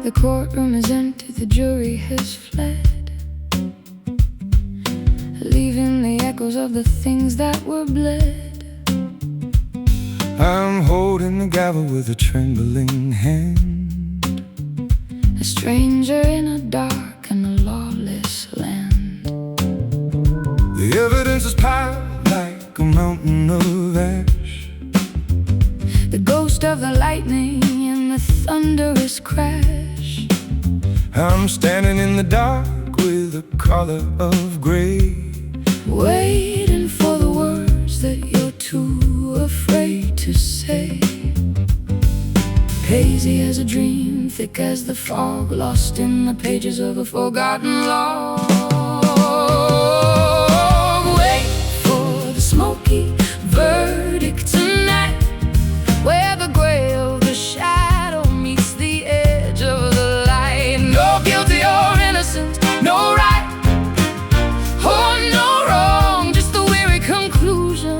The courtroom is empty, the jury has fled, leaving the echoes of the things that were bled. I'm holding the gavel with a trembling hand, a stranger in a dark and a lawless land. The evidence is piled like a mountain of ash, the ghost of the lightning and the thunderous crash. I'm standing in the dark with the color of gray, waiting for the words that you're too afraid to say. Hazy as a dream, thick as the fog, lost in the pages of a forgotten log. Wait for the smoky verdict tonight, where the gray of the shadow meets the edge of the light. No guilty or innocent, no right or no wrong, just the weary conclusion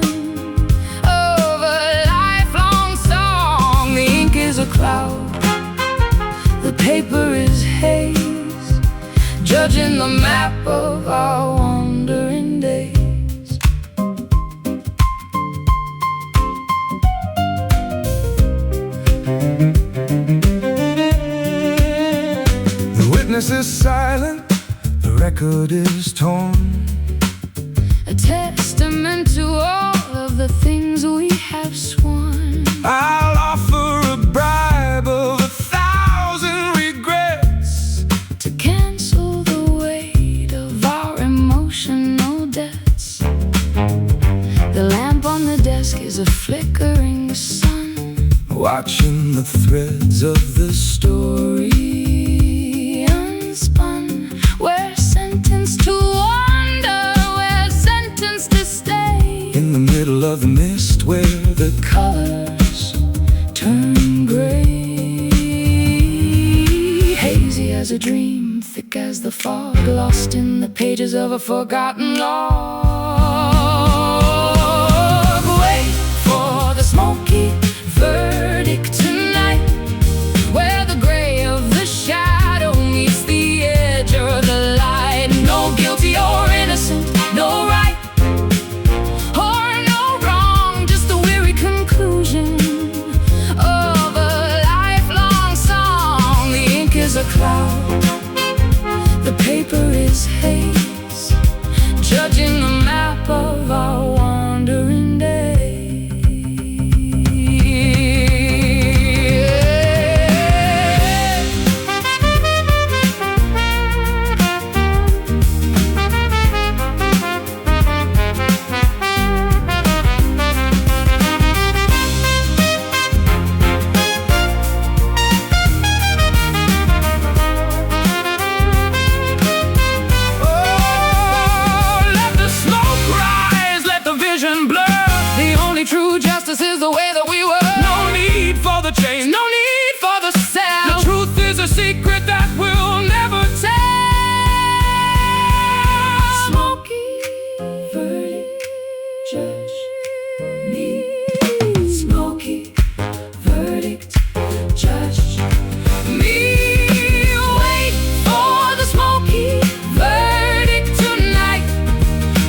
of a lifelong song. The ink is a cloud, the paper is haze, judging the map of our wandering days. The witness is silent, the record is torn, a testament to all of the things we have sworn. I'll offer a bribe of 1,000 regrets to cancel the weight of our emotional debts. The lamp on the desk is a flickering sun, watching the threads of the story unspun. We're sentenced to wander, we're sentenced to stay in the middle of the mist where the colors turn gray. Hazy as a dream, thick as the fog, lost in the pages of a forgotten log. Wait for the smoky verdict tonight, where the gray of the shadow meets the edge of the light. No guilty or innocent, no right or no wrong, just the weary conclusion of a lifelong song. The ink is a cloud, the paper is haze, judging the map of our wandering days. True justice is the way that we were. no need for the chains, No need for the sound. the truth is a secret that we'll never tell. Smoky verdict, judge me. Smoky verdict, judge me. Wait for the smoky verdict tonight,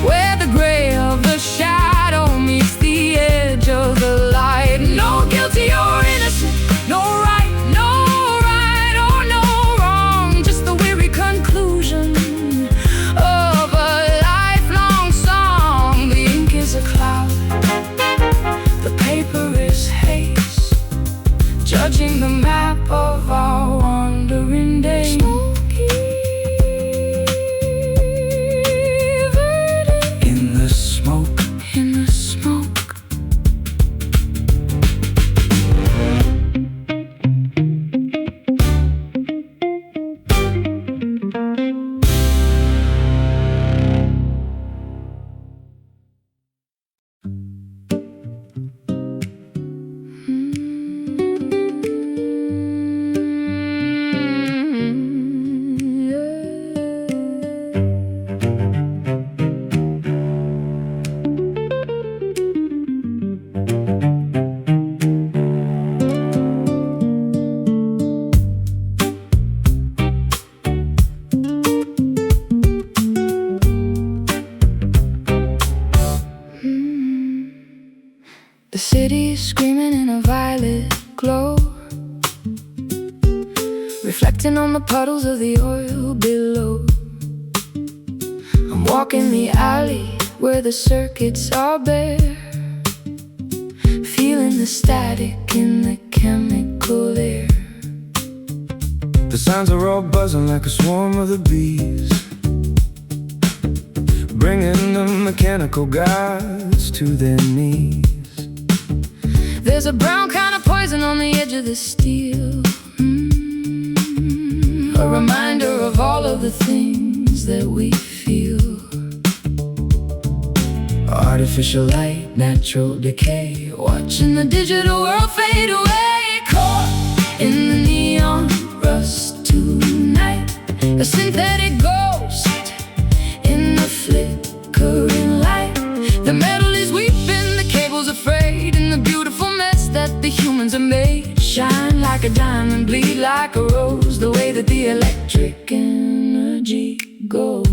where the gray of the shadow meets the edge of the light. No guilty or innocent, no right, or no wrong, just the weary conclusion of a lifelong song. The ink is a cloud, the paper is haze, judging the map of our wandering days. Smoky verdict in the smoke. in the smoke. reflecting on the puddles of the oil below. I'm walking the alley where the circuits are bare, feeling the static in the chemical air. The sounds are all buzzing like a swarm of the bees, bringing the mechanical gods to their knees. There's a brown kind of poison on the edge of the steel, a reminder of all of the things that we feel. Artificial light, natural decay, watching the digital world fade away. Caught in the neon rust tonight, a synthetic ghost in the flickering light. The metal is weeping, the cable's afraid, and the beautiful mess that the humans have made. Shine like a diamond, bleed like a rose, the way that the electric energy goes.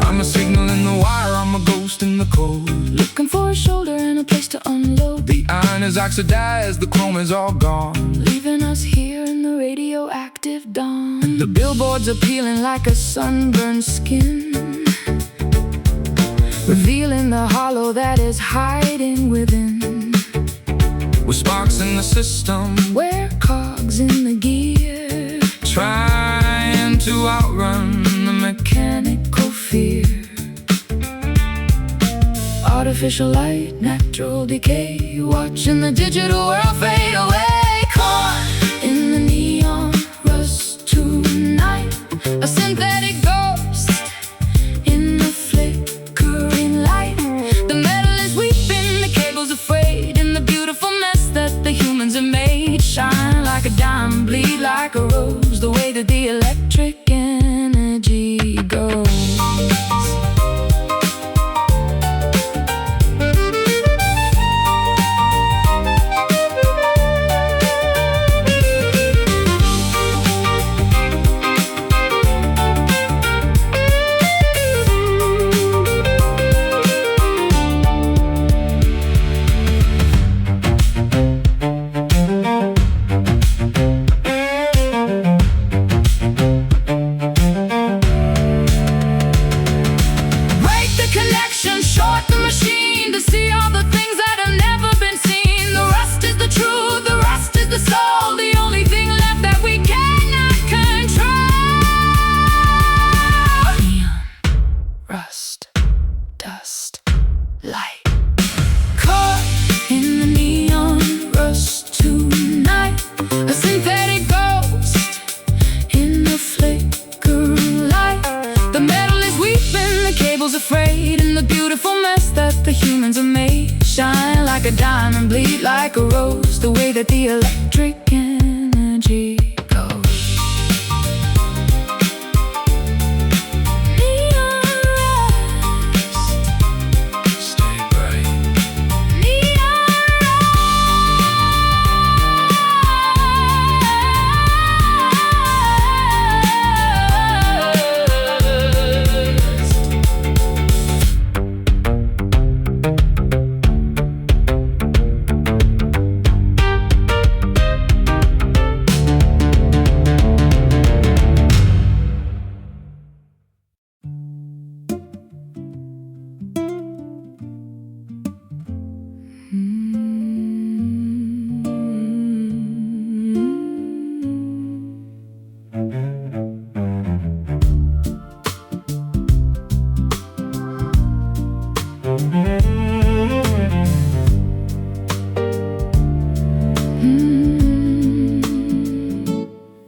I'm a signal in the wire, I'm a ghost in the cold, Looking for a shoulder and a place to unload. the iron is oxidized, the chrome is all gone, Leaving us here in the radioactive dawn. The billboards are peeling like a sunburned skin, revealing the hollow that is hiding within. with sparks in the system, We're cogs in the gear, trying to outrun the mechanical fear. Artificial light, natural decay, watching the digital world fade away. Caught in the neon rust tonight, a synthetic ghost in the flickering light. The metal is weeping, the cable's afraid, and the beautiful mess that the humans have made. Shine like a diamond, bleed like a rose, the way that the electric energy goes. Short the machine to see all the things that have never been seen. The rust is the truth, the rust is the soul, the only thing left that we cannot control. Neon, rust, dust, light. Caught in the neon rust tonight, a synthetic ghost in the flickering light. The metal is weeping, the cable's afraid, and the beautiful mess that the humans have made. Shine like a diamond, bleed like a rose, the way that the electric energy goes. Neon rust, stay bright. neon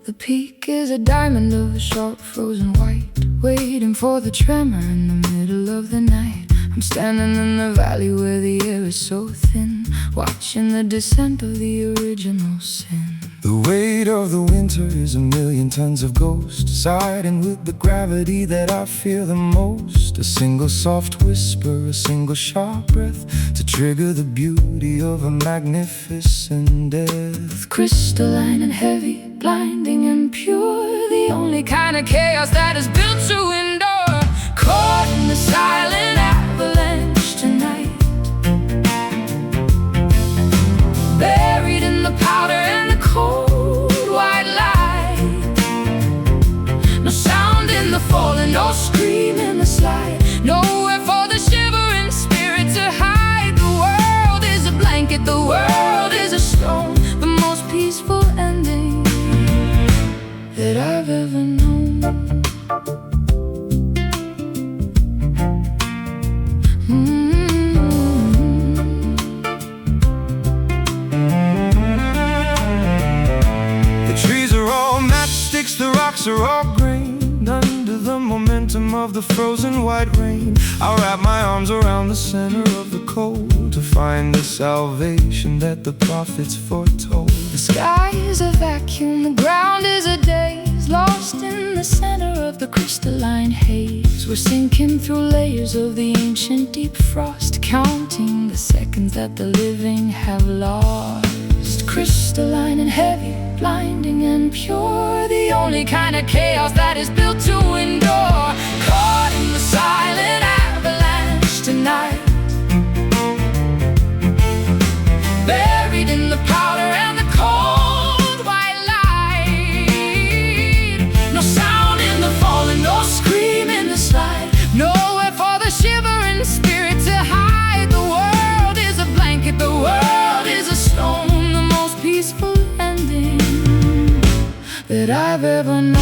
The peak is a diamond of a sharp frozen white, waiting for the tremor in the middle of the night. I'm standing in the valley where the air is so thin, watching the descent of the original sin. The weight of the winter is a million tons of ghost, siding with the gravity that I fear the most. A single soft whisper, a single sharp breath, to trigger the beauty of a magnificent death. Crystalline and heavy, blinding and pure, the only kind of chaos that is built to endure. Caught in the silent avalanche, nowhere for the shivering spirit to hide. The world is a blanket, the world is a stone, the most peaceful ending that I've ever known. The trees are all matchsticks, the rocks are all grained under the momentum of the frozen white rain. I'll wrap my arms around the center of the cold to find the salvation that the prophets foretold. The sky is a vacuum, the ground is a daze, lost in the center of the crystalline haze. We're sinking through layers of the ancient deep frost, counting the seconds that the living have lost. Crystalline and heavy, blinding and pure, the only kind of chaos that is built to endure. Caught in the silent avalanche tonight, buried in the powder and the cold white light. No sound in the falling, no scream in the slide, nowhere for the shivering spirit to hide. The world is a blanket, the world is a stone, the most peaceful ending that I've ever known.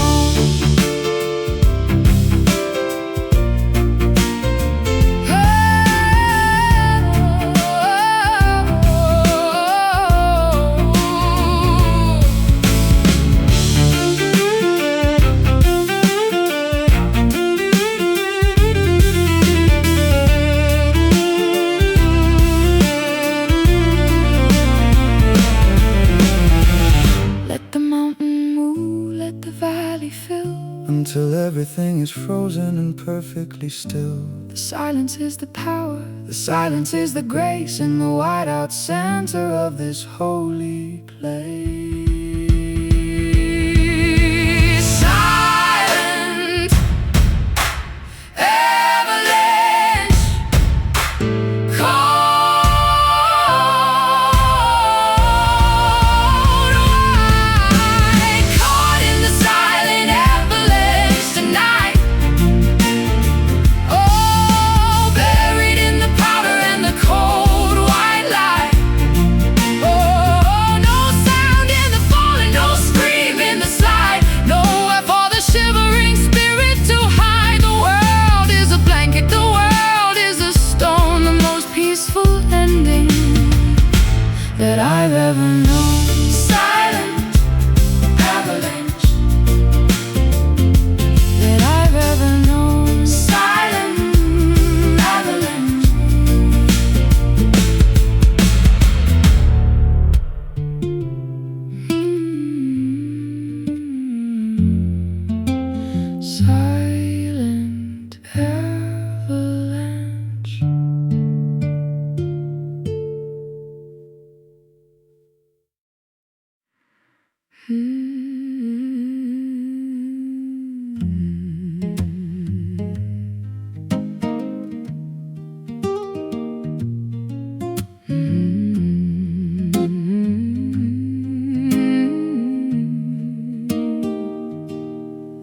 Until everything is frozen and perfectly still. The silence is the power, the silence is the grace, in the whiteout center of this holy place. Silent avalanche, cold white, caught in the silent avalanche tonight. Oh, buried in the powder and the cold white light. Oh, no sound in the falling, no scream in the slide, nowhere for the shivering spirit to hide. The world is a blanket, the world is a stone, the most peaceful ending that I've ever known. Silent avalanche that I've ever known. Silent avalanche. Silent avalanche.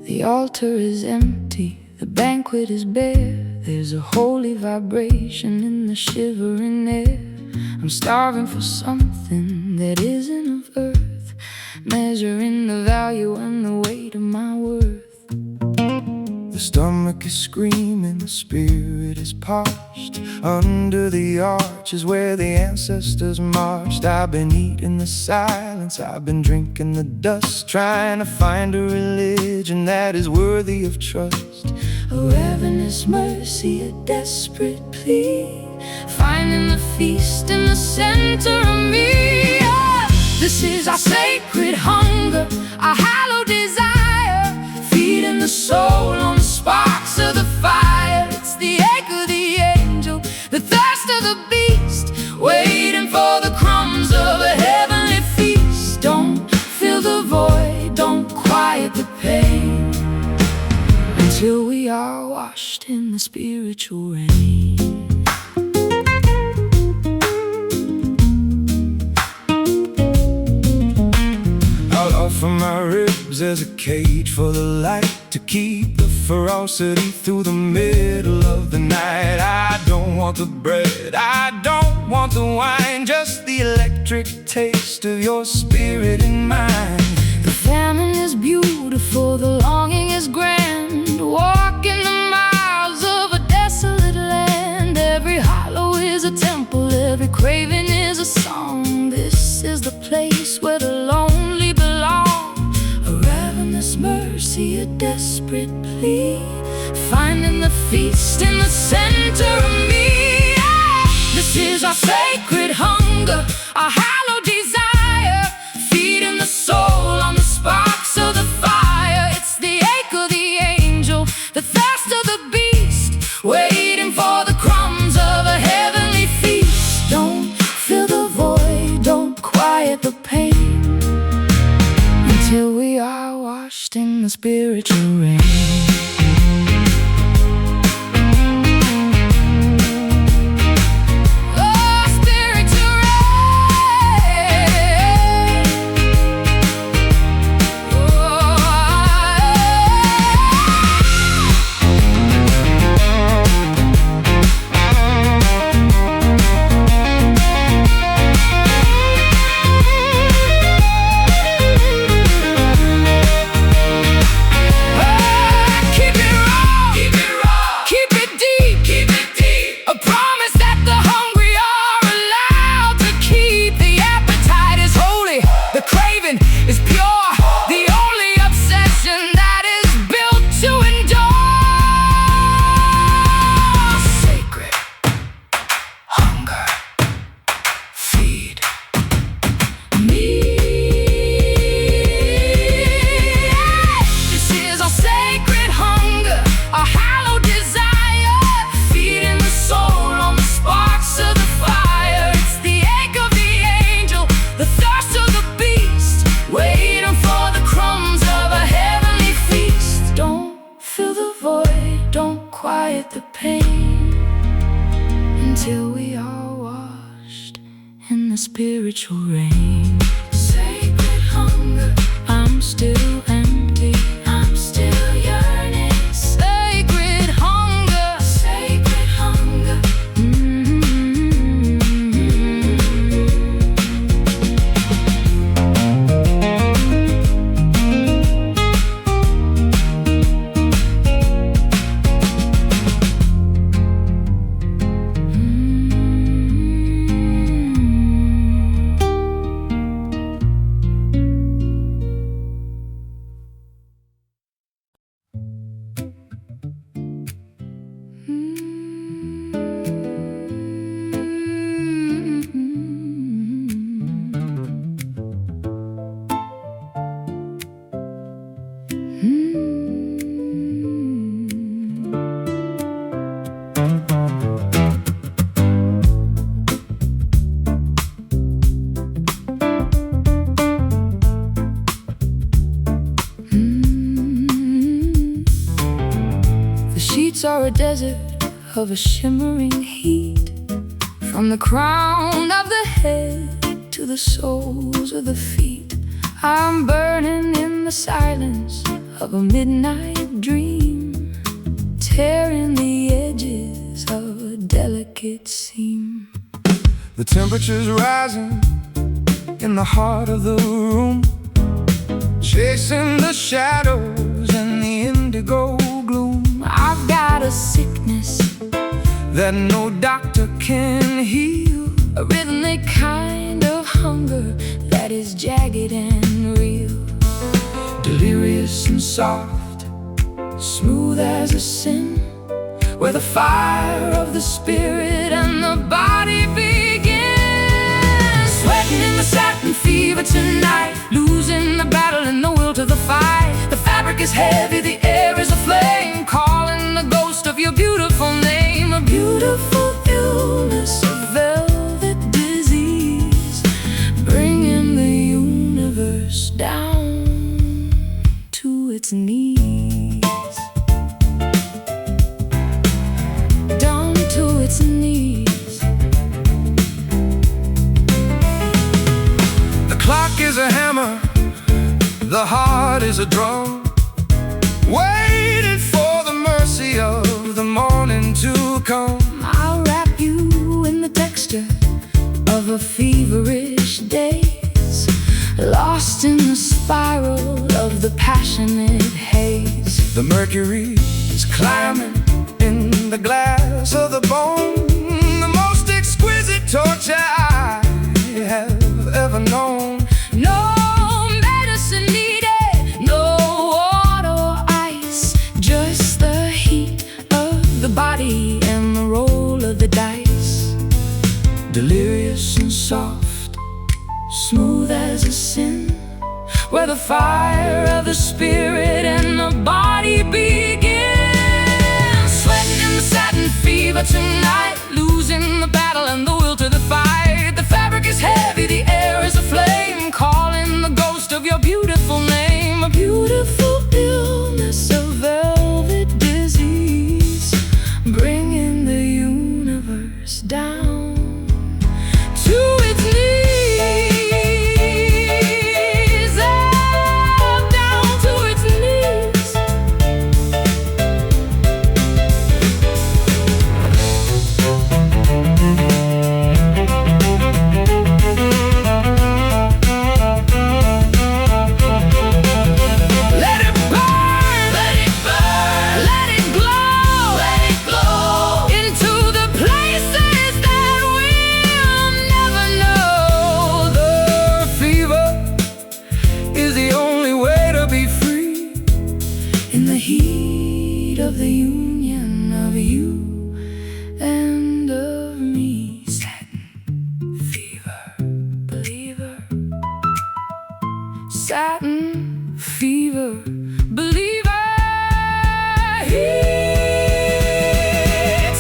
The altar is empty, the banquet is bare. There's a holy vibration in the shivering air. I'm starving for something that isn't of earth, measuring the value and the weight of my worth. The stomach is screaming, the spirit is parched. Under the arches where the ancestors marched, I've been eating the silence, I've been drinking the dust, trying to find a religion that is worthy of trust. A ravenous mercy, a desperate plea, finding the feast in the center of me. Oh, this is our sacred hunger, our hallowed desire, feeding the soul on the sparks of the fire. It's the ache of the angel, the thirst of the beast, waiting for the crumbs of a heavenly feast. Don't fill the void, don't quiet the pain, until we are washed in the spiritual rain. I'll offer my ribs as a cage for the light, to keep the ferocity through the middle of the night. I don't want the bread, I don't want the wine, just the electric taste of your spirit in mine. The famine is beautiful, the longing is grand. Walking the miles of a desolate land. Every hollow is a temple, every craving is a song. This is the place where the lonely belong. A ravenous mercy, a desperate plea, finding the feast in the center of me. This is our sacred hunger, our hallowed desire, feeding the soul on the sparks of the fire. It's the ache of the angel, the thirst of the beast, waiting for the crumbs of a heavenly feast. Don't fill the void, don't quiet the pain, until we are washed in the spiritual rain. The pain, until we are washed in the spiritual rain. Sacred hunger, I'm still empty, I'm still yearning. Sacred hunger, sacred hunger. Are a desert of a shimmering heat, from the crown of the head to the soles of the feet. I'm burning in the silence of a midnight dream, tearing the edges of a delicate seam. The temperature's rising in the heart of the room, chasing the shadows and the indigo gloom. I've got a sickness that no doctor can heal, a rhythmic kind of hunger that is jagged and real. Delirious and soft, smooth as a sin, where the fire of the spirit and the body begins. Sweating in the satin fever tonight, losing the battle and the will to the fight. The fabric is heavy, the air is aflame, calling the ghost of your beautiful name. A beautiful illness, a velvet disease, bringing the universe down to its knees. Down to its knees. The clock is a hammer, the heart is a drum, waiting for The mercury is climbing in the glass of the bone, the most exquisite torture I have ever known. No medicine needed, no water or ice, just the heat of the body and the roll of the dice. Delirious and soft, Smooth as a sin, where the fire of the spirit and the body begins. Sweating in the satin fever tonight, losing the battle and the will to the fight. The fabric is heavy, the air is aflame, calling the ghost of your beautiful name. A beautiful illness, a velvet disease, bringing the universe down to its knees. Of the union of you and of me. Satin fever, believer. Satin fever, believer. Heat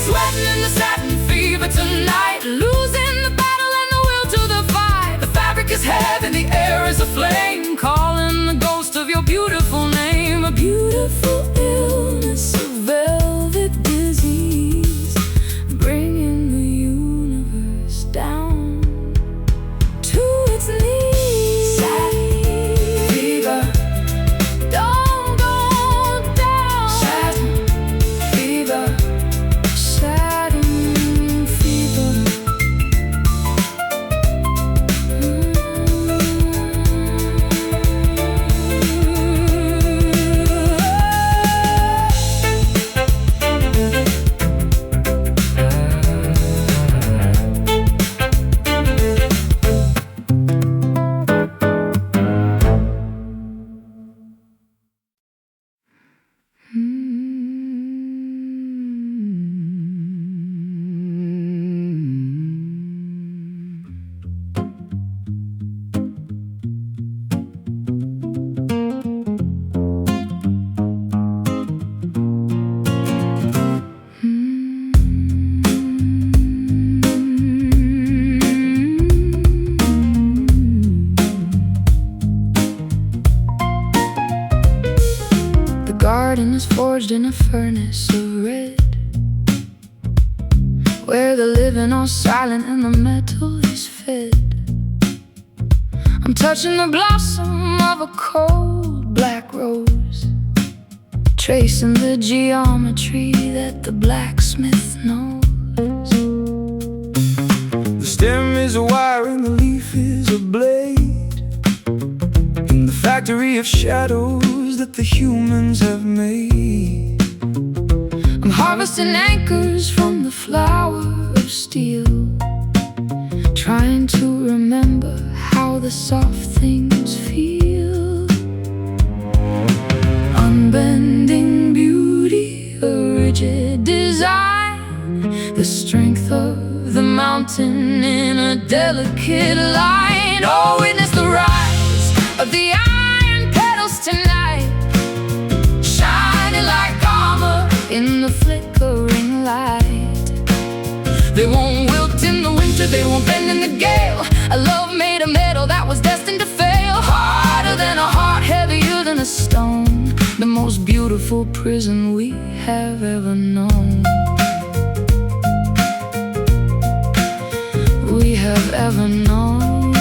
sweating in the satin fever tonight, losing the battle and the will to the fight. The fabric is heavy, the air is aflame, calling the ghost of your beautiful name. A beautiful illness, a velvet disease, bringing the universe down to its knees. Satin fever, don't go down. Satin fever, satin fever. Garden is forged in a furnace of red, where the living are silent and the metal is fed. I'm touching the blossom of a cold black rose, tracing the geometry that the blacksmith knows. the stem is a wire and the leaf is a blade, in the factory of shadows that the humans have made. I'm harvesting anchors from the flower of steel, trying to remember how the soft things feel. Unbending beauty, a rigid design, the strength of the mountain in a delicate line. Oh, witness the rise of the iron petals tonight, shining like armor in the flickering light. They won't wilt in the winter, they won't bend in the gale. A love made of metal that was destined to fail. Harder than a heart, heavier than a stone, the most beautiful prison we have ever known. We have ever known.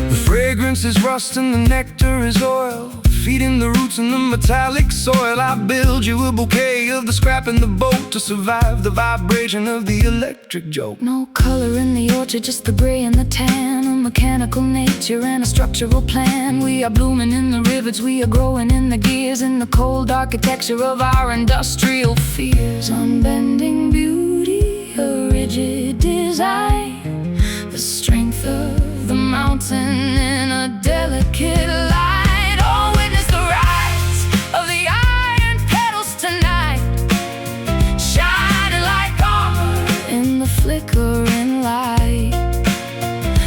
The fragrance is rust and the nectar is oil, feeding the roots in the metallic soil. I build you a bouquet of the scrap in the boat to survive the vibration of the electric joke. No color in the orchard, just the gray and the tan. mechanical nature and a structural plan. We are blooming in the rivets, we are growing in the gears, in the cold architecture of our industrial fears. Unbending beauty, a rigid design, the strength of the mountain in a delicate light. Oh, witness the rise of the iron petals tonight, shining like armor in the flickering light.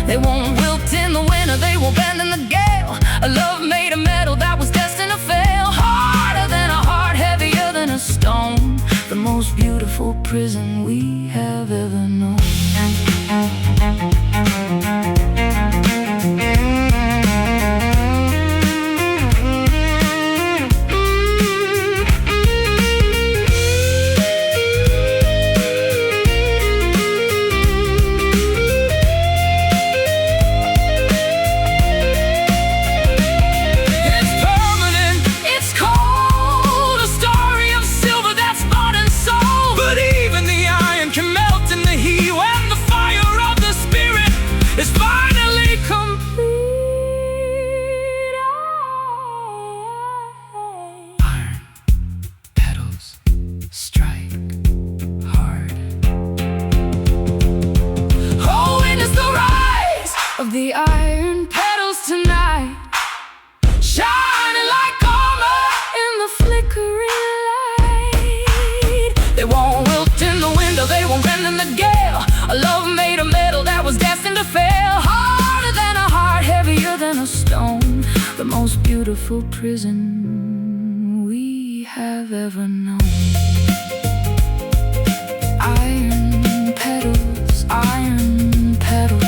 They won't wilt in the winter, they won't bend in the gale. A love made of metal that was destined to fail. Harder than a heart, heavier than a stone. The most beautiful prison we have ever known. The iron petals tonight, shining like armor in the flickering light. They won't wilt in the window, they won't bend in the gale. A love made of metal that was destined to fail. Harder than a heart, heavier than a stone. The most beautiful prison we have ever known. Iron petals, iron petals.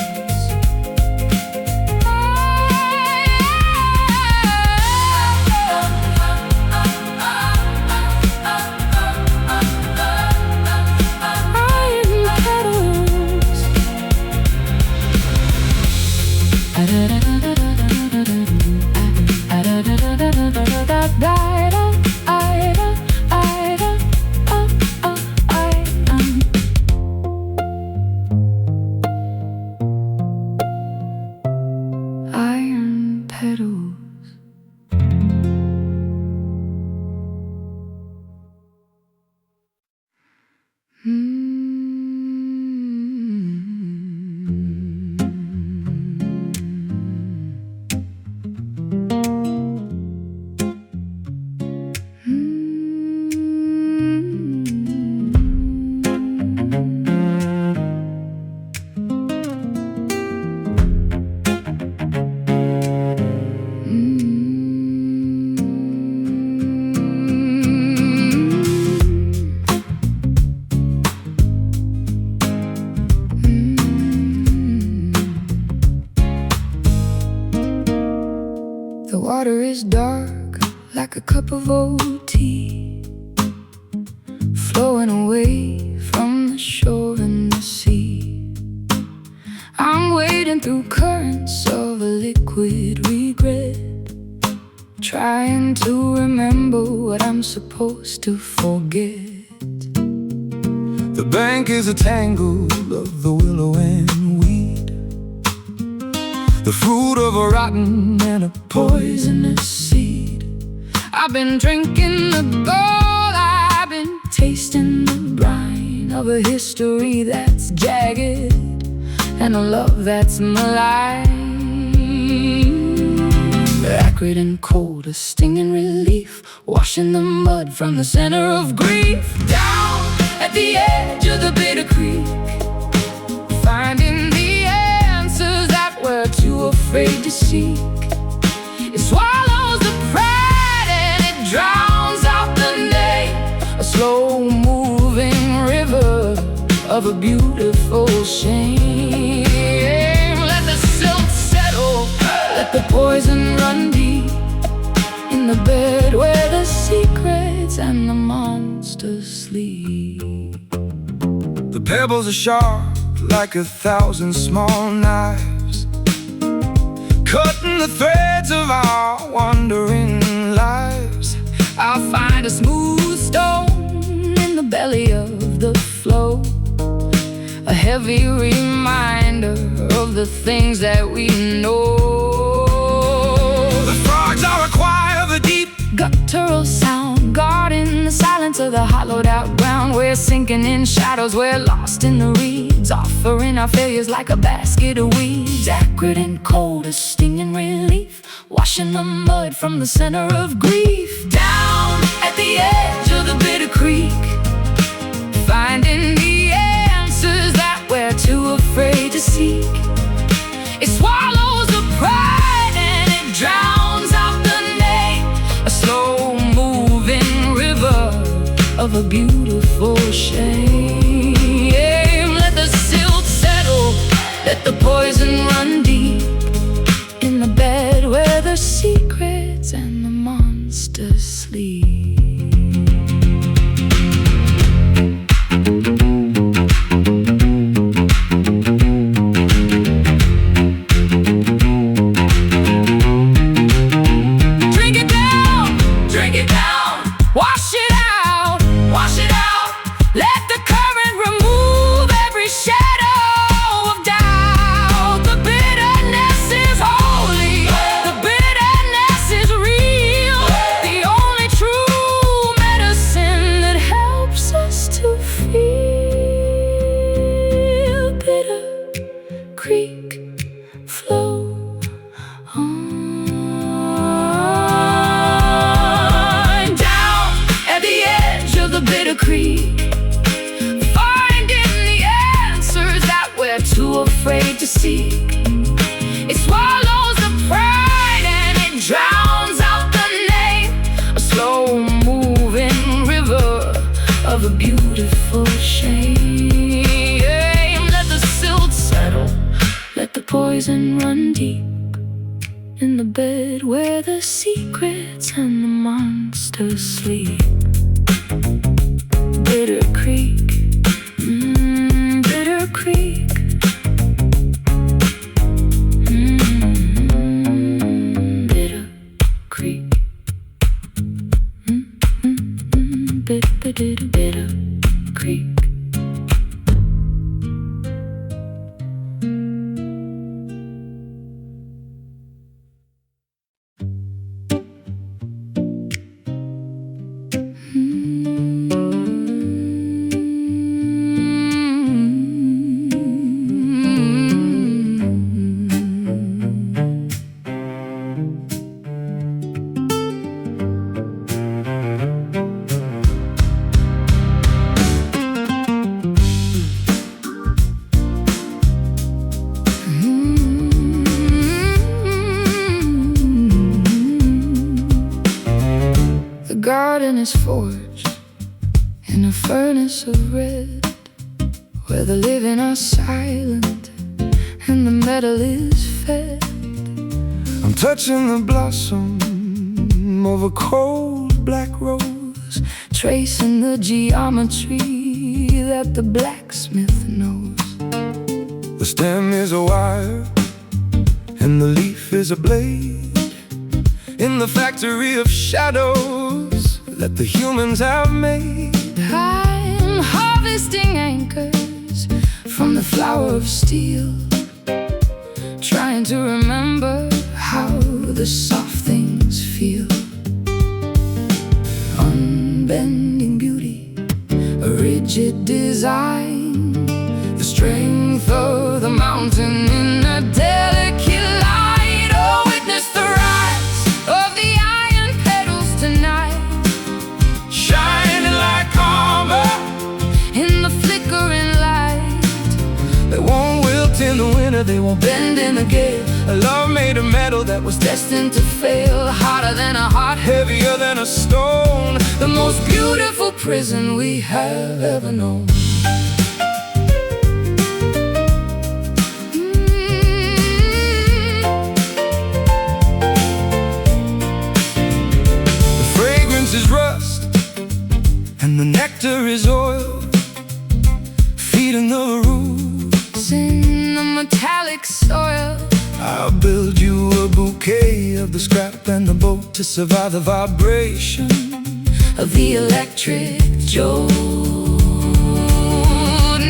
The water is dark like a cup of old tea, flowing away from the shore and the sea. I'm wading through currents of a liquid regret, trying to remember what I'm supposed to forget. The bank is a tangle of the willow and weed, the fruit of a rotten and a poisonous seed. I've been drinking the gold, I've been tasting the brine of a history that's jagged and a love that's malign. Acrid and cold, a stinging relief, washing the mud from the center of grief. Down at the edge of the bitter creek, finding the answers that we're too afraid to seek. It swallows the pride and it drowns out the name, a slow-moving river of a beautiful shame. Let the silt settle, let the poison run deep, in the bed where the secrets and the monsters sleep. The pebbles are sharp like 1,000 small knives, cutting the threads of our wandering lives. I'll find a smooth stone in the belly of the flow, a heavy reminder of the things that we know. The frogs are a choir of the deep, guttural sound, guarding the silence of the hollowed out ground. We're sinking in shadows, we're lost in the reeds, offering our failures like a basket of weeds. Acrid and cold, a stinging relief, washing the mud from the center of grief. Down at the edge of the bitter creek, finding the answers that we're too afraid to seek. It swallows the pride and it drowns out the name, a slow-moving river of a beautiful shame. Let the silt settle, let the poison run deep, in the bed where the secrets and the monsters sleep. Wash it out, wash it out. Let the current remove every shadow of doubt. The bitterness is holy, the bitterness is real, the only true medicine that helps us to feel. Bitter creek, flow on. The bitter creek, finding the answers that we're too afraid to seek. It swallows the pride and it drowns out the name, a slow-moving river of a beautiful shame. Let the silt settle, let the poison run deep, in the bed where the secrets and the monsters sleep. Bitter creek, bitter creek, bitter creek, bitter creek. The garden is forged in a furnace of red, where the living are silent and the metal is fed. I'm touching the blossom of a cold black rose, tracing the geometry that the blacksmith knows. the stem is a wire and the leaf is a blade, in the factory of shadows that the humans have made. I'm harvesting anchors from the flower of steel, trying to remember how the soft things feel. Unbending beauty, a rigid design, the strength of the mountain in a delicate light. Oh, witness the rise of the iron petals tonight, Shining like armor in the flickering light. they won't wilt in the winter, They won't bend in the gale. a love made of metal that was Destined to fail, hotter than a heart, heavier than a stone. the most beautiful prison we have ever known. The fragrance is rust and the nectar is oil, feeding the roots In the metallic soil, I'll build you a bouquet of the scrap and the boat to survive the vibration of the electric jolt.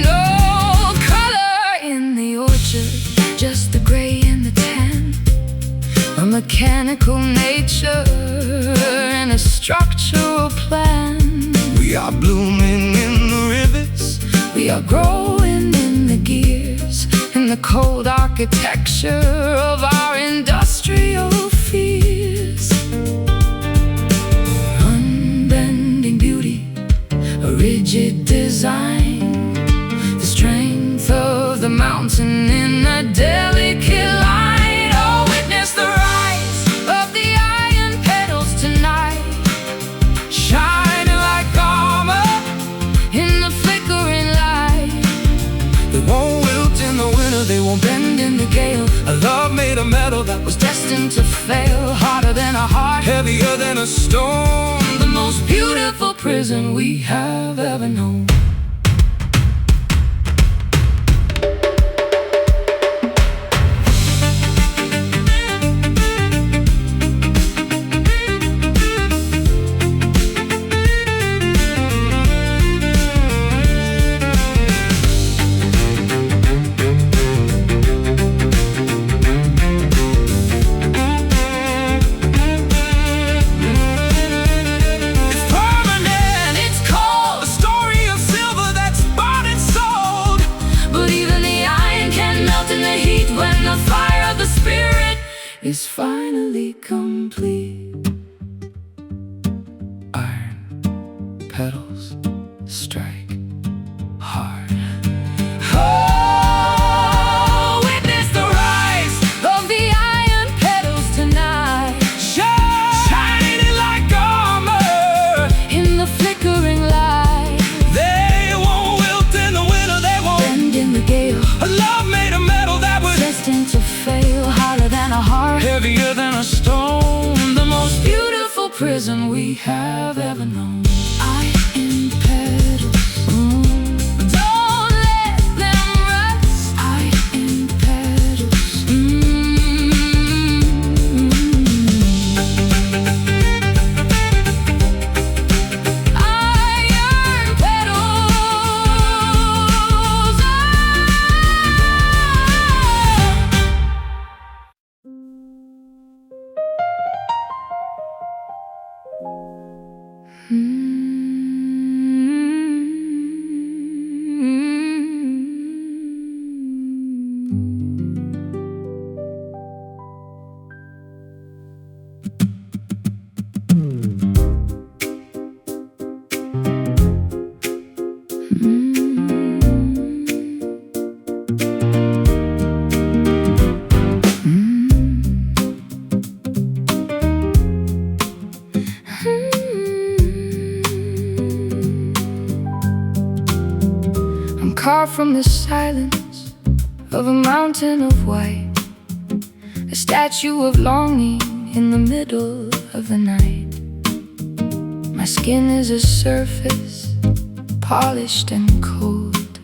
No color mechanical nature and a structural plan. We are blooming in the rivets, We are growing in the gears, in the cold architecture of our industrial fears. Unbending beauty, a rigid design, the strength of the mountain in a delicate line. Oh, witness the rise of the iron petals tonight, shining like armor in the flickering light. they won't wilt in the winter, They won't bend in the gale. a love made of metal that was Destined to fail, harder than a heart, heavier than a stone. the most beautiful prison we have ever known. Is finally complete. Iron petals strike hard. Oh, witness the rise of the iron petals tonight, Shining like armor in the flickering light. they won't wilt in the winter, they won't Bend in the gale, a love made of metal that was destined to fail, harder than a heart, heavier than a stone. the most beautiful prison we have ever known. Iron petals, don't let them rust. Iron petals, Iron petals, I'm carved from the silence of a mountain of white, a statue of longing in the middle of the night. My skin is a surface, polished and cold,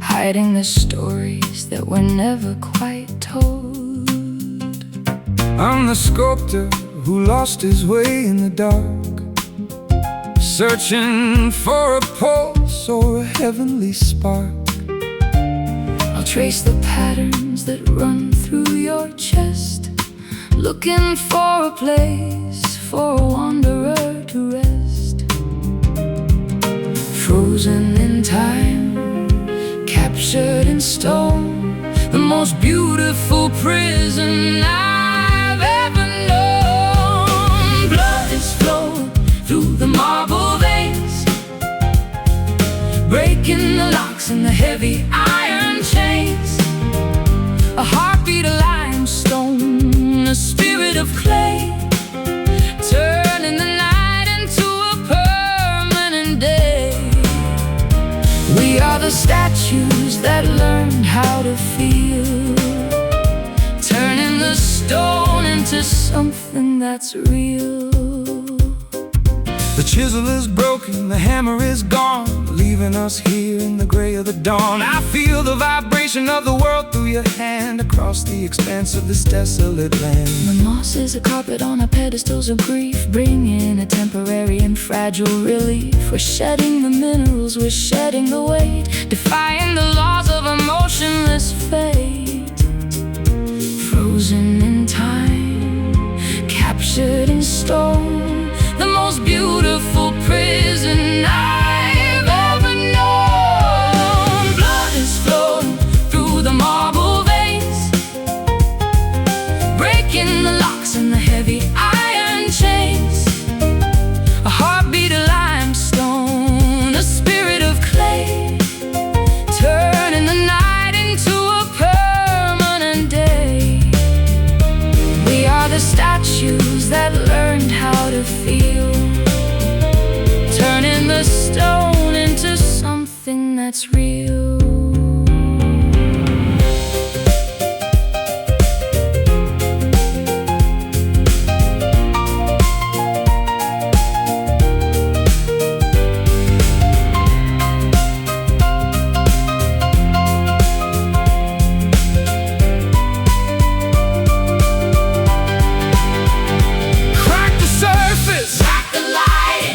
hiding the stories that were never quite told. I'm the sculptor who lost his way in the dark, searching for a pulse or a heavenly spark. I'll trace the patterns that run through your chest, looking for a place for a wanderer to rest. Frozen in time, captured in stone, the most beautiful prison I've ever known. Blood is flowing through the marble veins, breaking the locks and the heavy iron chains. A heartbeat of limestone, a spirit of clay, turning the night into a permanent day. We are the statues that learned how to feel, turning the stone into something that's real. The chisel is broken, the hammer is gone, leaving us here in the gray of the dawn. I feel the vibration of the world through your hand, across the expanse of this desolate land. The moss is a carpet on our pedestals of grief, bringing a temporary and fragile relief. We're shedding the minerals, we're shedding the weight, defying the laws of a motionless fate. Frozen in time, sculptured in stone, the most beautiful prison I've ever known. Blood is flowing through the marble veins, breaking the locks and the heavy iron chains. A heartbeat of limestone, a spirit of clay, turning the night into a permanent day. We are the statues that learned how to feel, turning the stone into something that's real.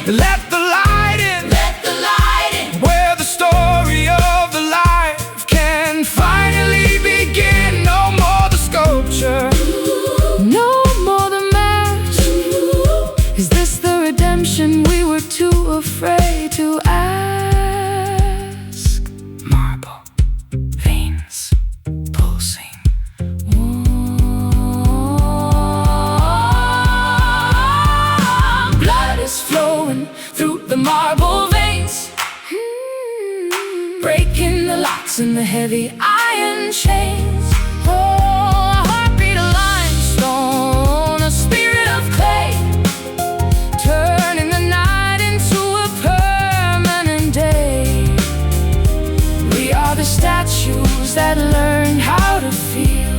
Let the light in, Let the light in, where the story of the life can finally begin. No more the sculpture, no more the mask. Is this the redemption we were too afraid to ask? marble veins pulsing. Blood is flowing through the marble veins, breaking the locks and the heavy iron chains. Oh, a heartbeat of limestone, a spirit of clay, turning the night into a permanent day. We are the statues that learned how to feel,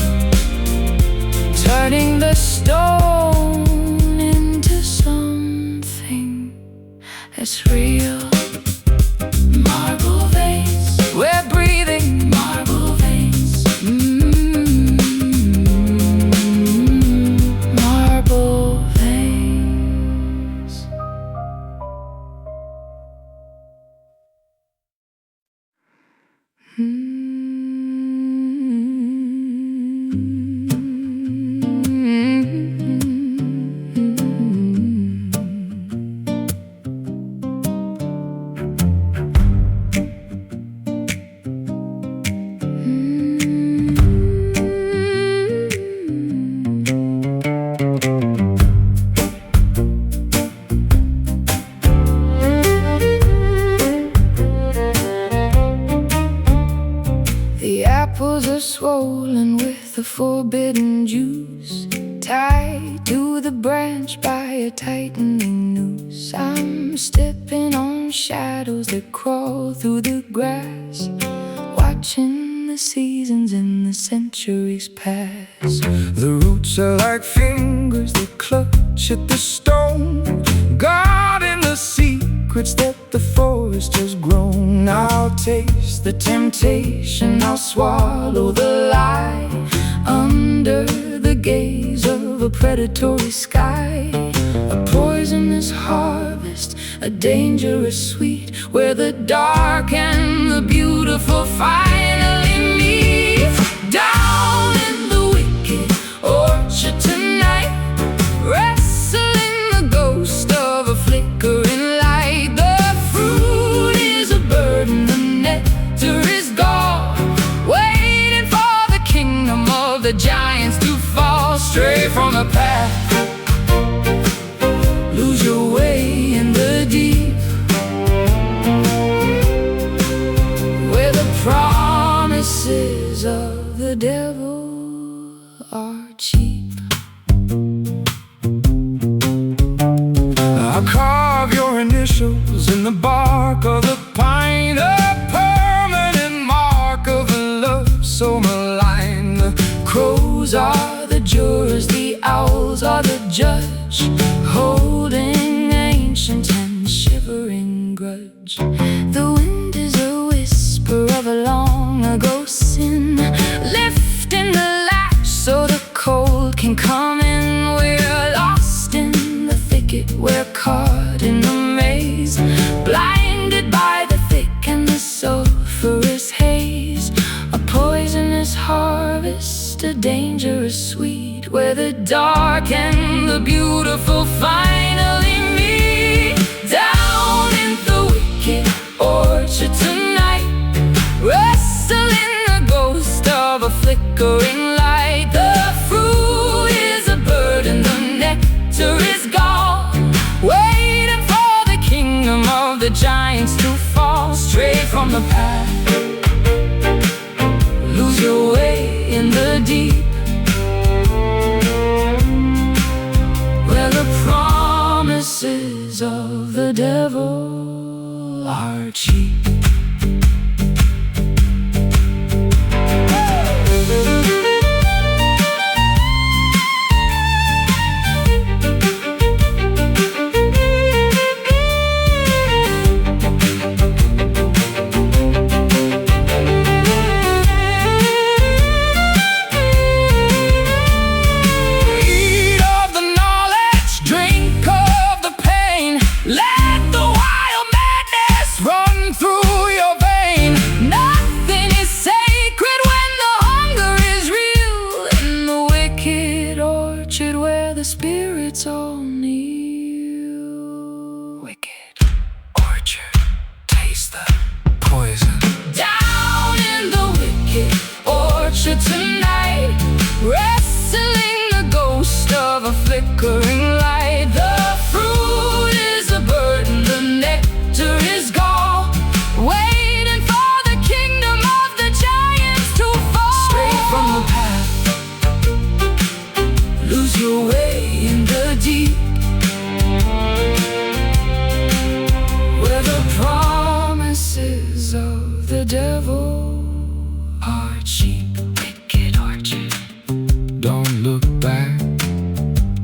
turning the stone into something that's real. Marble veins, we're breathing marble veins. Marble veins. The apples are swollen with the forbidden juice, tied to the branch by a tightening noose. I'm stepping on shadows that crawl through the grass, watching the seasons and the centuries pass. The roots are like fingers that clutch at the stone, guarding the secrets that the forest has grown. I'll taste the temptation, I'll swallow the lie, under the gaze of a predatory sky. A poisonous harvest, a dangerous sweet, where the dark and the beautiful finally meet. Down in the wicked orchard tonight, wrestling the ghost of a flickering light. The fruit is a burden, the nectar is gone, waiting for the kingdom of the giants to fall. Stray from the path, lose your way in the deep, where the promises of the devil are cheap. I'll carve your initials in the bark of the pine, a permanent mark of a love so malign. The crows are the jurors, the owls are the judge, holding ancient and shivering grudge. The wind is a whisper of a long ago sin, lifting the latch so the cold can come in. We're lost in the thicket, we're caught in the maze, blinded by the thick and the sulphurous haze. A poisonous harvest, a dangerous sweet, where the dark and the beautiful finally meet. Down in the wicked orchard tonight, wrestling the ghost of a flickering light. The fruit is a burden, the nectar is gone, waiting for the kingdom of the giants to fall. Stray from the path, lose your way in the deep, where the promises of the devil are cheap. All kneel. Wicked orchard, taste the poison. Down in the wicked orchard tonight, wrestling the ghost of a flickering light. The fruit is a burden, the nectar is gall, waiting for the kingdom of the giants to fall. Straight from the path, lose your way in the deep, where the promises of the devil are cheap. Wicked orchard, Don't look back.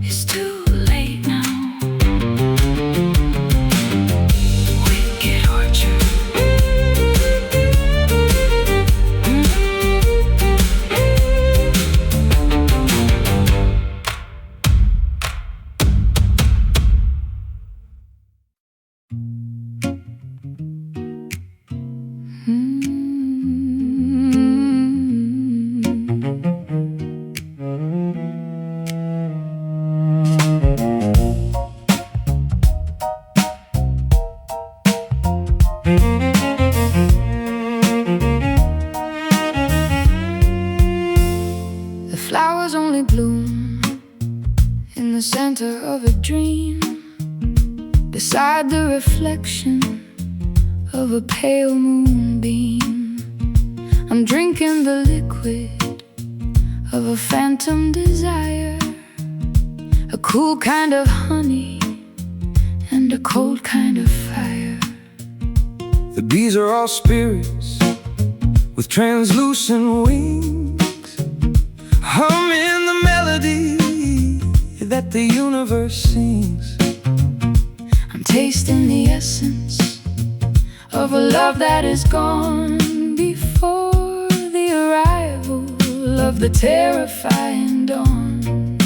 it's too late now. Wicked orchard. The flowers only bloom in the center of a dream, beside the reflection of a pale moonbeam. I'm drinking the liquid of a phantom desire, a cool kind of honey and a cold kind of fire. The bees are all spirits with translucent wings, humming the melody that the universe sings. I'm tasting the essence of a love that is gone before the arrival of the terrifying dawn.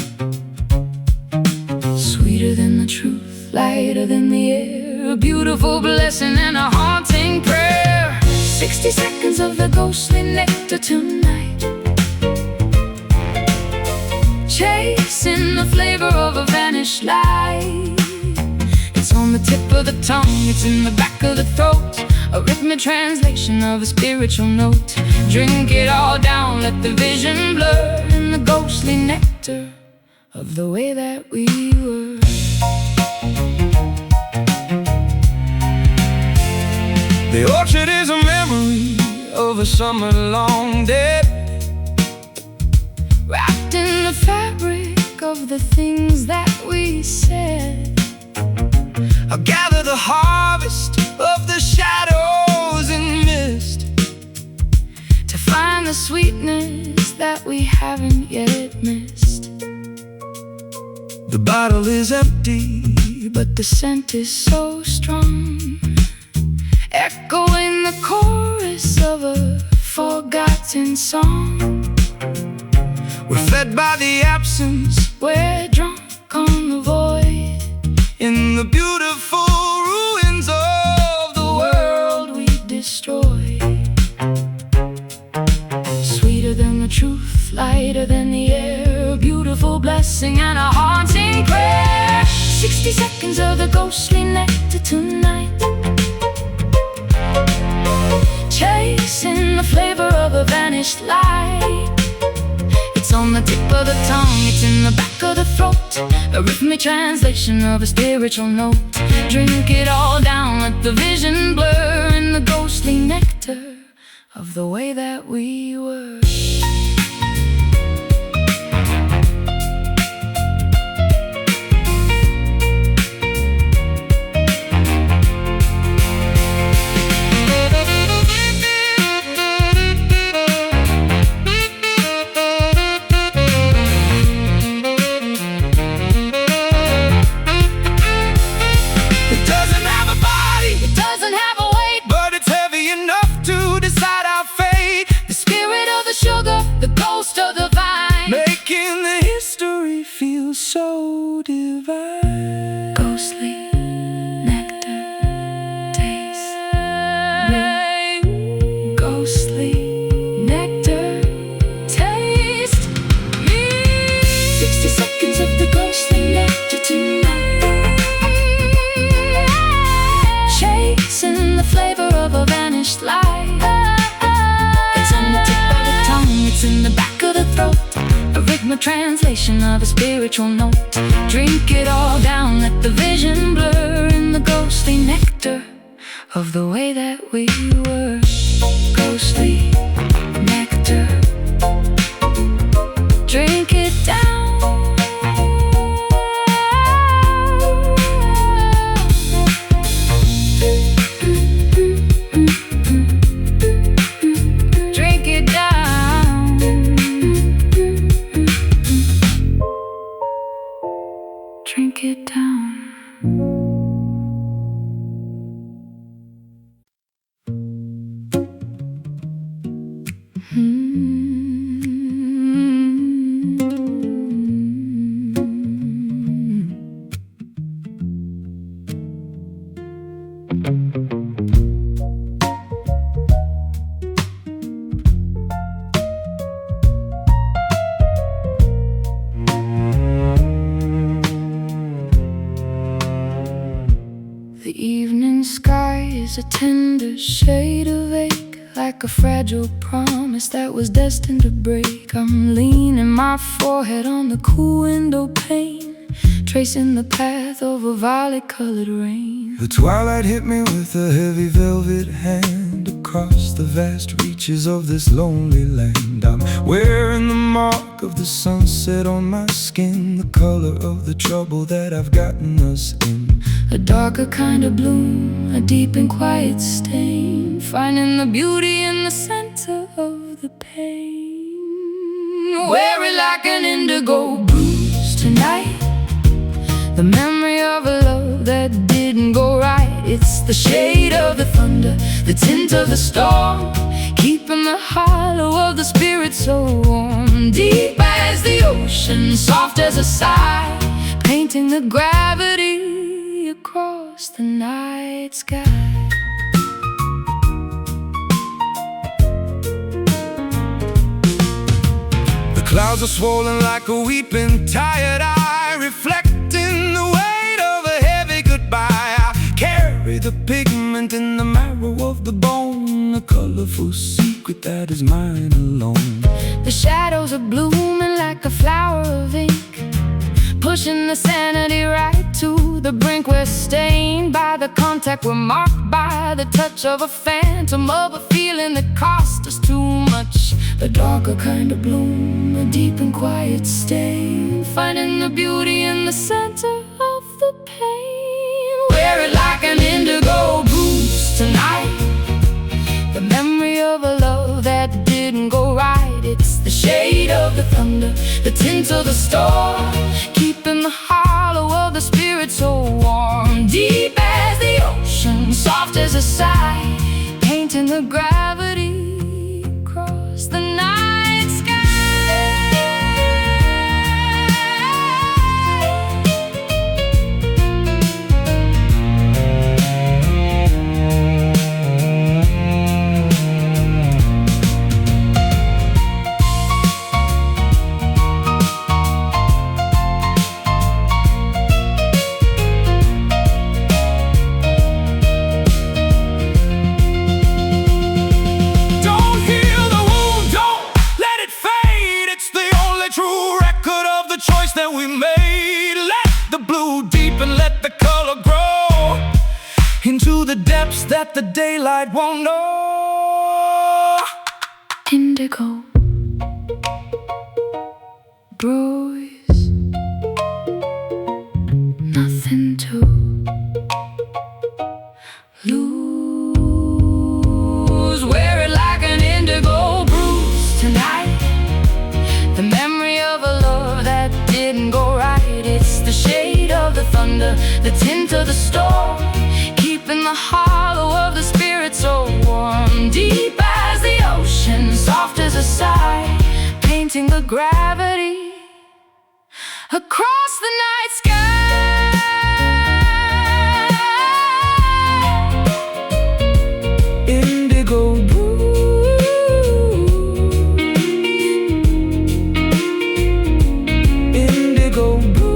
Sweeter than the truth, lighter than the air, a beautiful blessing and a haunting prayer. 60 seconds of the ghostly nectar tonight, chasing the flavor of a vanished light. It's on the tip of the tongue, it's in the back of the throat, a rhythmic translation of a spiritual note. Drink it all down, let the vision blur in the ghostly nectar of the way that we were. The orchard is a memory of a summer-long day, wrapped in the fabric of the things that we said. I'll gather the harvest of the shadows and mist, to find the sweetness that we haven't yet missed. The bottle is empty, but the scent is so strong, echoing the chorus of a forgotten song. we're fed by the absence We're drunk on the void, in the beautiful ruins of the world we destroy. Sweeter than the truth, lighter than the air, a beautiful blessing 60 seconds of the ghostly nectar tonight, chasing the flavor of a vanished light. It's on the tip of the tongue, it's in the back of the throat, a rhythmic translation of a spiritual note. Drink it all down, let the vision blur in the ghostly nectar of the way that we were. So divine. Ghostly nectar, taste me. Ghostly nectar, taste me. 60 seconds of the ghostly nectar tonight, chasing the flavor of a vanished light. It's on the tip of the tongue, it's in the back of the throat, a rhythmic translation of a spiritual note. Drink it all down, let the vision blur in the ghostly nectar of the way that we were. Ghostly nectar, drink it down. Drink it down. Drink it down. The evening sky is a tender shade of ache, like a fragile promise that was destined to break. I'm leaning my forehead on the cool window pane, tracing the path of a violet-colored rain. The twilight hit me with a heavy velvet hand across the vast reaches of this lonely land. I'm wearing the mark of the sunset on my skin, the color of the trouble that I've gotten us in. A darker kind of bloom, a deep and quiet stain, finding the beauty in the center of the pain. Wear it like an indigo bruise tonight, the memory of a love that didn't go right. It's the shade of the thunder, the tint of the storm, keeping the hollow of the spirit so warm. Deep as the ocean, soft as a sigh, painting the gravity across the night sky. The clouds are swollen like a weeping, tired eye, reflecting the weight of a heavy goodbye. I carry the pigment in the marrow of the bone, a colorful secret that is mine alone. The shadows are blooming like a flower of ink, pushing the sanity right to the brink. We're stained by the contact, we're marked by the touch of a phantom, of a feeling that cost us too much. A darker kind of bloom, a deep and quiet stain, finding the beauty in the center of the pain. Wear it like an indigo bruise tonight, the memory of a love that didn't go right. It's the shade of the thunder, the tint of the storm, keeping the hollow of the spirit so warm. Deep as the ocean, soft as a sigh, painting the gravity across the night sky. depths that the daylight won't know. Indigo bruise, nothing to lose. Wear it like an indigo bruise tonight. The memory of a love that didn't go right. It's the shade of the thunder, the tint of the storm, keeping the hollow of the spirit so warm. Deep as the ocean, soft as a sigh, painting the gravity across the night sky. Indigo bruise, indigo bruise.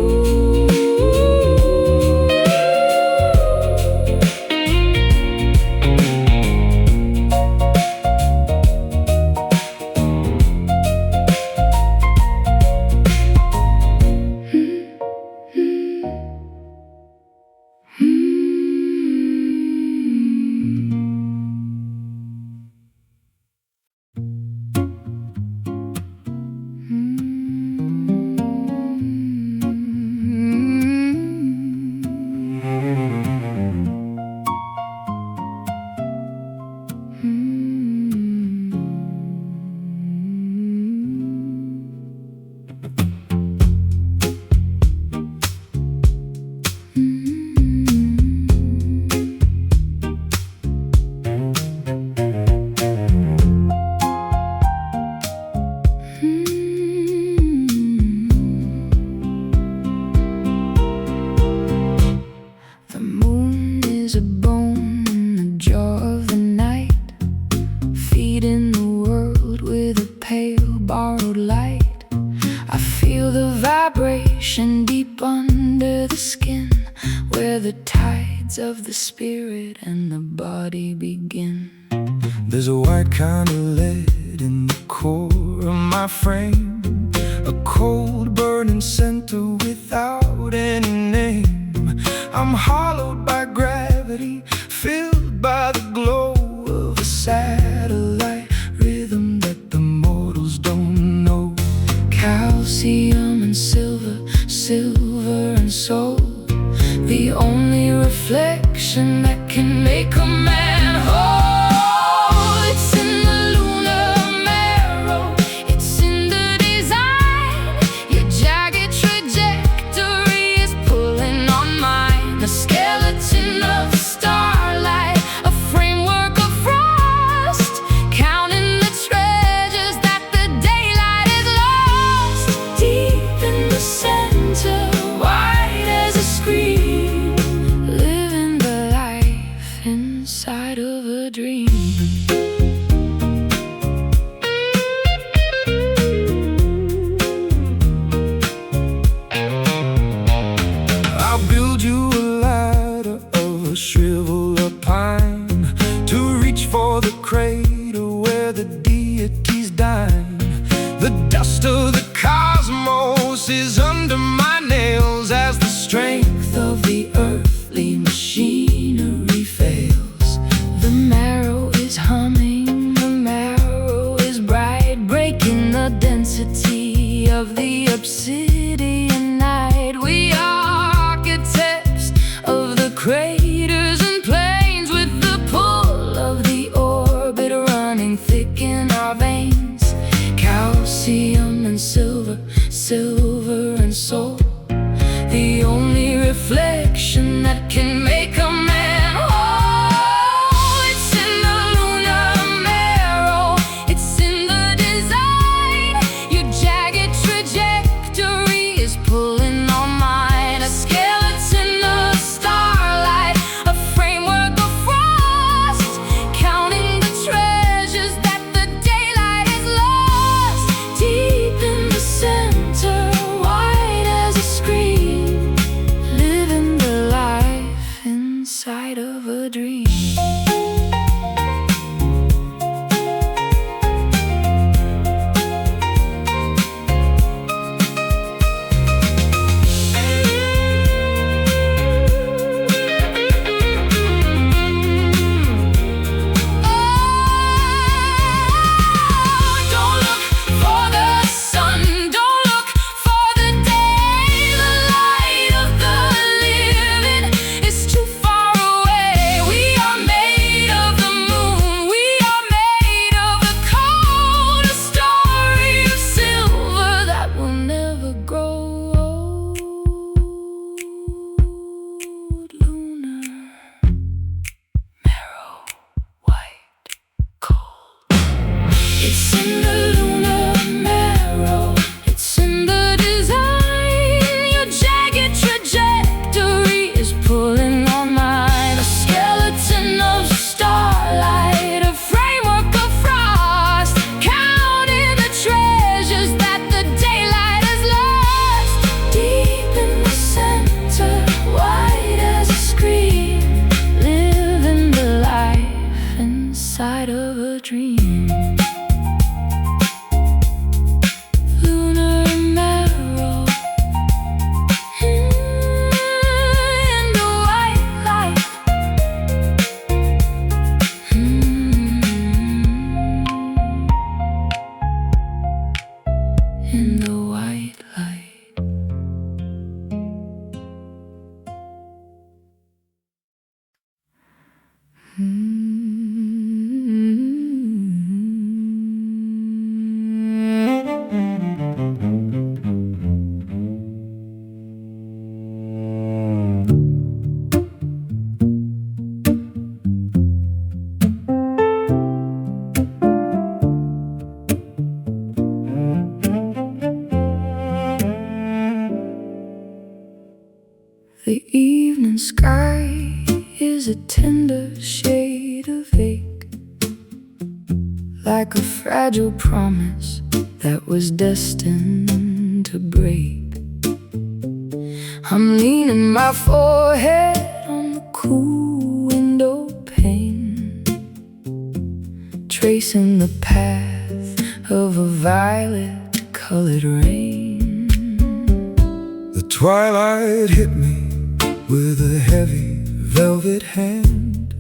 The moon is a bone in the jaw of the night, feeding the world with a pale borrowed light. I feel the vibration deep under the skin, where the tides of the spirit and the body begin. There's a white kind of lead in the core of my frame, a cold burning center without any name. I'm hollowed by gravity, filled by the glow of a satellite rhythm that the mortals don't know. Calcium and silver, silver and soul, the only reflection that can make a man whole. It's in the lunar marrow, it's in the design. Your jagged trajectory is pulling on mine. The skeleton of starlight, a framework of frost, counting the treasures that the daylight has lost. Deep in the center, white as a screen, living the life inside of a dream. I'll build you a ladder of a shriveled up pine, to reach for the crater where the deities dine. The dust of the cosmos is under my nails as the strength Of the earthly machinery fails. The marrow is humming, the marrow is bright, breaking the density of the obsidian night. We are architects of the craters and plains, with the pull of the orbit dream. Lunar marrow in the white light. In the white light. The evening sky is a tender shade of ache, like a fragile promise that was destined to break. I'm leaning my forehead on the cool window pane, tracing the path of a violet-colored rain. The twilight hit me with a heavy velvet hand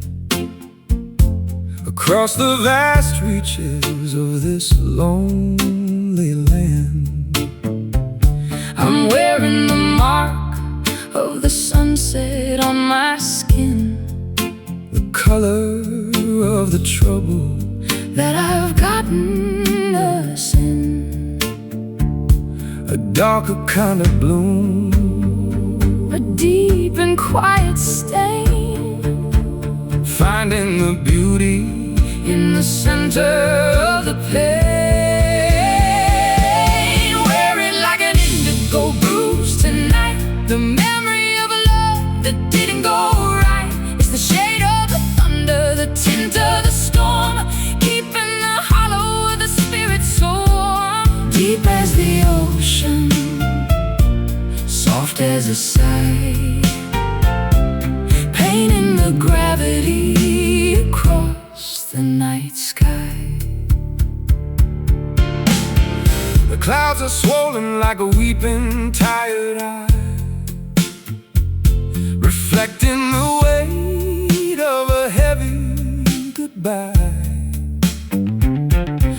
across the vast reaches of this lonely land. I'm wearing the mark of the sunset on my skin, the color of the trouble that I've gotten us in. A darker kind of bloom, a deep and quiet stain, finding the beauty in the center of the pain. Wearing like an indigo bruise tonight, the memory of a love that didn't go right. It's the shade of the thunder, the tint of the storm, keeping the hollow of the spirit so warm. Deep as the ocean, soft as a sigh, painting the gravity across the night sky. The clouds are swollen like a weeping, tired eye, reflecting the weight of a heavy goodbye.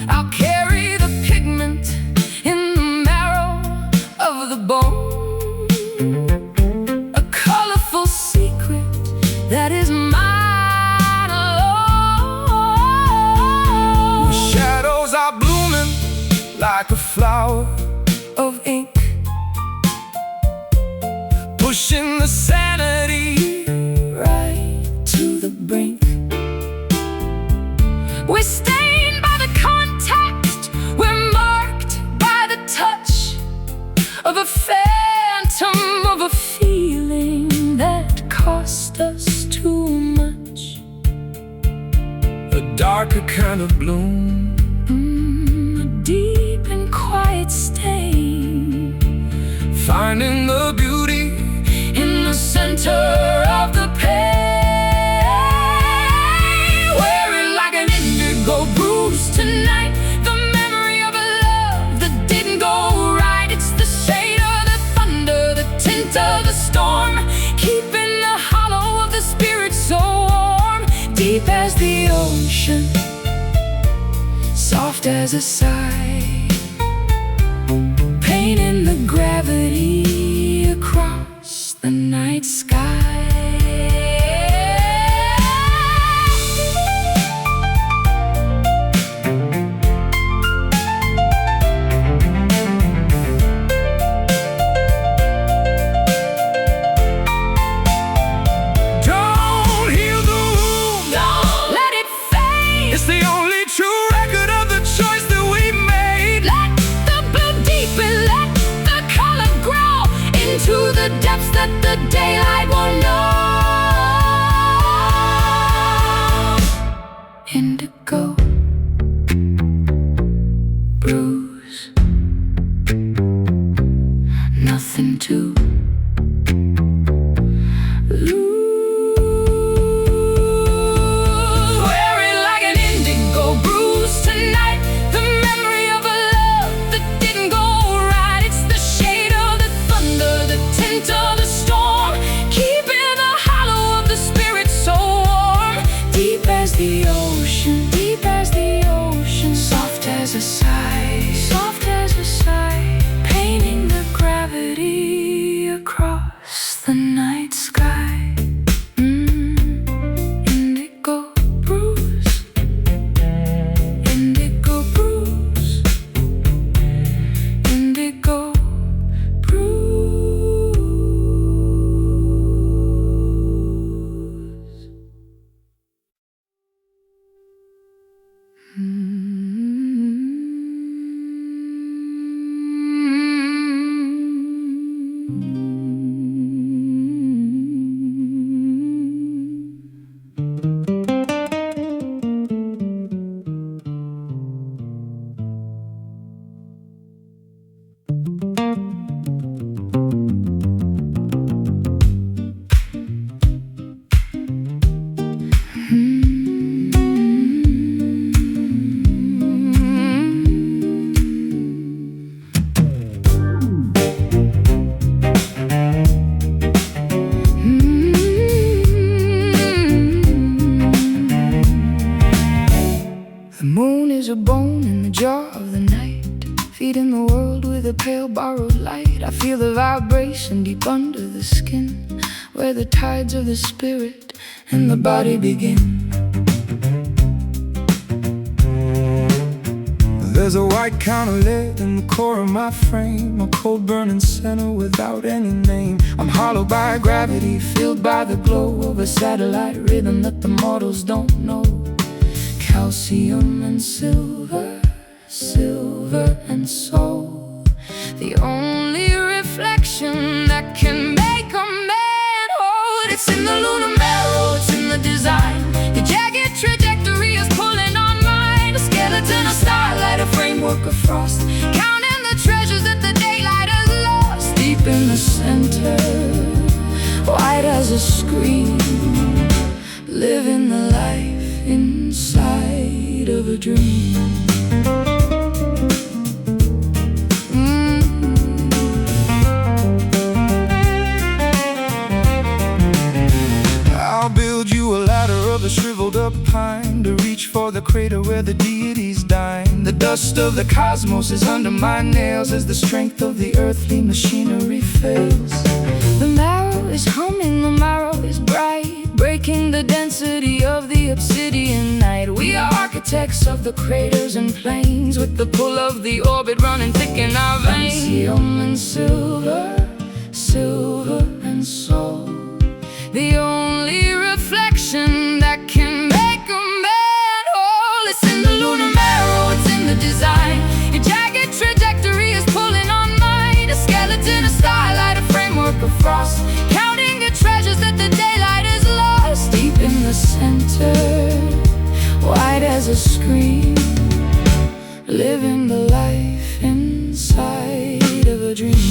I'll carry the pigment in the marrow of the bone, a colorful secret that is mine alone. The shadows are blooming like a flower of ink, pushing the sanity right to the brink. We're stained by the context, we're marked by the touch of a phantom of a feeling that cost us too much. a darker kind of bloom, A deep and quiet stain, finding the beauty in the center of the pain. Wearing like an indigo bruise tonight, the memory of a love that didn't go right. It's the shade of the thunder, the tint of the storm, keeping the hollow of the spirit so warm. Deep as the ocean, soft as a sigh, painting the gravity across the night sky. don't heal the wound. Don't let it fade. It's the only true record of the choice that we made. Let the blue deepen, let the color grow into the depths that the daylight won't know. Indigo bruise, nothing to lose. Wearing like an indigo bruise the ocean, deep as the ocean, soft as a sigh, soft as a sigh, painting the gravity across the night sky. Indigo bruise, indigo bruise, indigo bruise. The moon is a bone in the jaw of the night, feeding the world with a pale borrowed light. I feel the vibration deep under the skin, where the tides of the spirit and the body begin. There's a white counter lit in the core of my frame, a cold burning center without any name. I'm hollowed by gravity, filled by the glow of a satellite rhythm that the mortals don't know. Calcium and silver, silver and soul, the only reflection that can make a man hold. It's in the lunar marrow, it's in the design. Your jagged trajectory is pulling on mine. A skeleton, a starlight, a framework of frost, counting the treasures that the daylight has lost. Deep in the center, white as a screen, living the life inside of a dream. I'll build you a ladder of a shriveled up pine to reach for the crater where the deities dine. The dust of the cosmos is under my nails as the strength of the earthly machinery fails. The marrow is humming, the marrow is bright, breaking the density of the obsidian night. We are architects of the craters and plains, with the pull of the orbit running thick in our veins. Calcium and silver, Silver and soul, the only reflection that can make a man whole. It's in the lunar marrow, it's in the design. Your jagged trajectory is pulling on mine. A skeleton, a starlight, a framework of frost, counting the treasures that the daylight has lost. Deep in the center, white as a screen, living the life inside of a dream.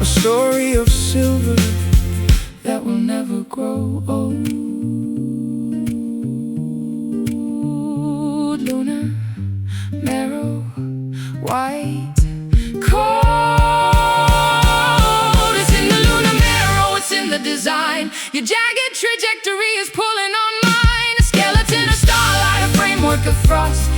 Story of silver that will never grow old. Lunar marrow, white cold. It's in the lunar marrow, it's in the design. Your jagged trajectory is pulling on mine. A skeleton, a starlight, a framework of frost,